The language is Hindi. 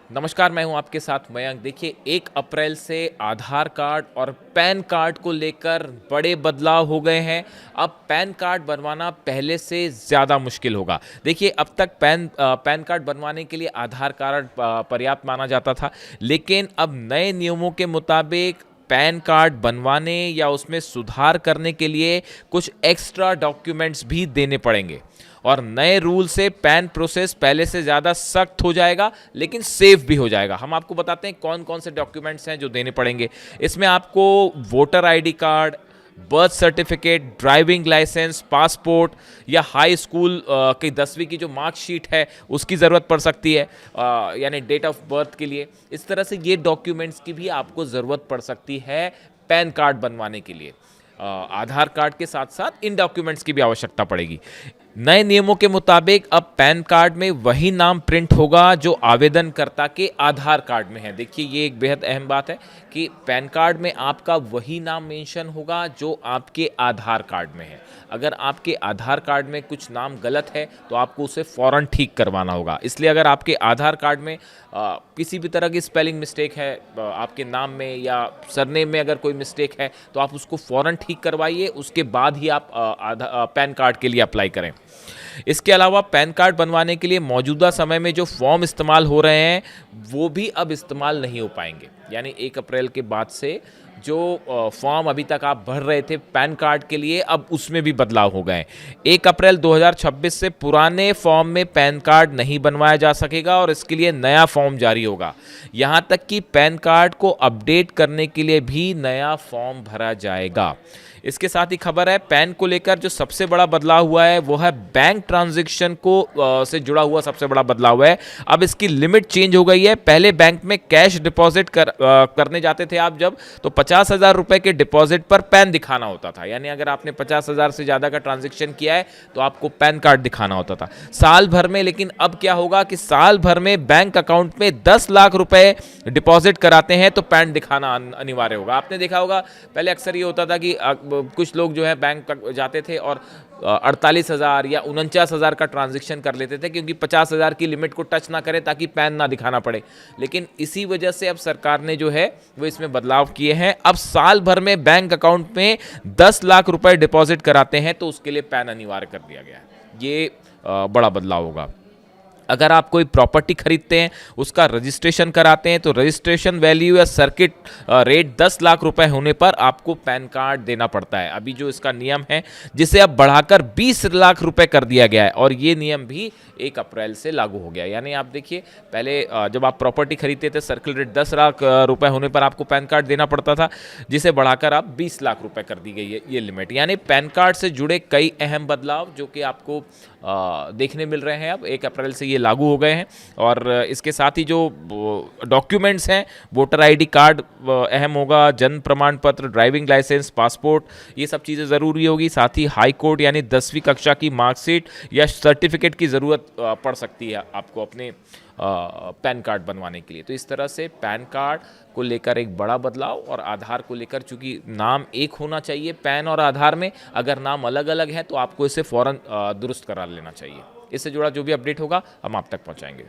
नमस्कार, मैं हूं आपके साथ मयंक। देखिए, 1 अप्रैल से आधार कार्ड और पैन कार्ड को लेकर बड़े बदलाव हो गए हैं। अब पैन कार्ड बनवाना पहले से ज़्यादा मुश्किल होगा। देखिए, अब तक पैन कार्ड बनवाने के लिए आधार कार्ड पर्याप्त माना जाता था, लेकिन अब नए नियमों के मुताबिक पैन कार्ड बनवाने या उसमें सुधार करने के लिए कुछ एक्स्ट्रा डॉक्यूमेंट्स भी देने पड़ेंगे। और नए रूल से पैन प्रोसेस पहले से ज़्यादा सख्त हो जाएगा, लेकिन सेफ भी हो जाएगा। हम आपको बताते हैं कौन कौन से डॉक्यूमेंट्स हैं जो देने पड़ेंगे। इसमें आपको voter ID card, birth certificate, driving licence, passport या हाई स्कूल की 10वीं की जो मार्कशीट है उसकी ज़रूरत पड़ सकती है, यानी डेट ऑफ बर्थ के लिए। इस तरह से ये डॉक्यूमेंट्स की भी आपको ज़रूरत पड़ सकती है पैन कार्ड बनवाने के लिए। आधार कार्ड के साथ साथ इन डॉक्यूमेंट्स की भी आवश्यकता पड़ेगी। नए नियमों के मुताबिक अब पैन कार्ड में वही नाम प्रिंट होगा जो आवेदनकर्ता के आधार कार्ड में है। देखिए, ये एक बेहद अहम बात है कि पैन कार्ड में आपका वही नाम मेंशन होगा जो आपके आधार कार्ड में है। अगर आपके आधार कार्ड में कुछ नाम गलत है तो आपको उसे फ़ौरन ठीक करवाना होगा। इसलिए अगर आपके आधार कार्ड में किसी भी तरह की स्पेलिंग मिस्टेक है, आपके नाम में या सरनेम में अगर कोई मिस्टेक है, तो आप उसको फ़ौरन ठीक करवाइए। उसके बाद ही आप पैन कार्ड के लिए अप्लाई करें। इसके अलावा पैन कार्ड बनवाने के लिए मौजूदा समय में जो फॉर्म इस्तेमाल हो रहे हैं वो भी अब इस्तेमाल नहीं हो पाएंगे। यानी 1 अप्रैल के बाद से जो फॉर्म अभी तक आप भर रहे थे पैन कार्ड के लिए, अब उसमें भी बदलाव हो गए। 1 अप्रैल 2026 से पुराने फॉर्म में पैन कार्ड नहीं बनवाया जा सकेगा और इसके लिए नया फॉर्म जारी होगा। यहाँ तक कि पैन कार्ड को अपडेट करने के लिए भी नया फॉर्म भरा जाएगा। इसके साथ ही खबर है, पैन को लेकर जो सबसे बड़ा बदलाव हुआ है वो है बैंक ट्रांजैक्शन को से जुड़ा हुआ सबसे बड़ा बदलाव है। अब इसकी लिमिट चेंज हो गई है। पहले बैंक में कैश डिपॉजिट करने जाते थे आप जब, तो 50,000 रुपए के डिपॉजिट पर पैन दिखाना होता था। यानी अगर आपने 50,000 से ज़्यादा का ट्रांजेक्शन किया है तो आपको पैन कार्ड दिखाना होता था साल भर में। लेकिन अब क्या होगा कि साल भर में बैंक अकाउंट में 10 लाख रुपए डिपॉजिट कराते हैं तो पैन दिखाना अनिवार्य होगा। आपने देखा होगा, पहले अक्सर ये होता था कि कुछ लोग जो है बैंक जाते थे और 48,000 या 49,000 का ट्रांजैक्शन कर लेते थे, क्योंकि 50,000 की लिमिट को टच ना करें ताकि पैन ना दिखाना पड़े। लेकिन इसी वजह से अब सरकार ने जो है वो इसमें बदलाव किए हैं। अब साल भर में बैंक अकाउंट में 10 लाख रुपए डिपॉजिट कराते हैं तो उसके लिए पैन अनिवार्य कर दिया गया है। ये बड़ा बदलाव होगा। अगर आप कोई प्रॉपर्टी खरीदते हैं, उसका रजिस्ट्रेशन कराते हैं, तो रजिस्ट्रेशन वैल्यू या सर्किट रेट 10 लाख रुपए होने पर आपको पैन कार्ड देना पड़ता है। अभी जो इसका नियम है, जिसे अब बढ़ाकर 20 लाख रुपए कर दिया गया है, और ये नियम भी 1 अप्रैल से लागू हो गया। यानी आप देखिए, पहले जब आप प्रॉपर्टी खरीदते थे, सर्किल रेट 10 लाख रुपए होने पर आपको पैन कार्ड देना पड़ता था, जिसे बढ़ाकर अब 20 लाख रुपए कर दी गई है ये लिमिट। यानी पैन कार्ड से जुड़े कई अहम बदलाव जो कि आपको देखने मिल रहे हैं। अब 1 अप्रैल से ये लागू हो गए हैं। और इसके साथ ही जो डॉक्यूमेंट्स हैं, वोटर आईडी कार्ड अहम होगा, जन्म प्रमाण पत्र, ड्राइविंग लाइसेंस, पासपोर्ट, ये सब चीज़ें ज़रूरी होगी। साथ ही हाई कोर्ट यानी 10वीं कक्षा की मार्कशीट या सर्टिफिकेट की ज़रूरत पड़ सकती है आपको अपने पैन कार्ड बनवाने के लिए। तो इस तरह से पैन कार्ड को लेकर एक बड़ा बदलाव, और आधार को लेकर चूंकि नाम एक होना चाहिए पैन और आधार में, अगर नाम अलग अलग है तो आपको इसे फ़ौरन दुरुस्त करा लेना चाहिए। इससे जुड़ा जो भी अपडेट होगा हम आप तक पहुंचाएंगे।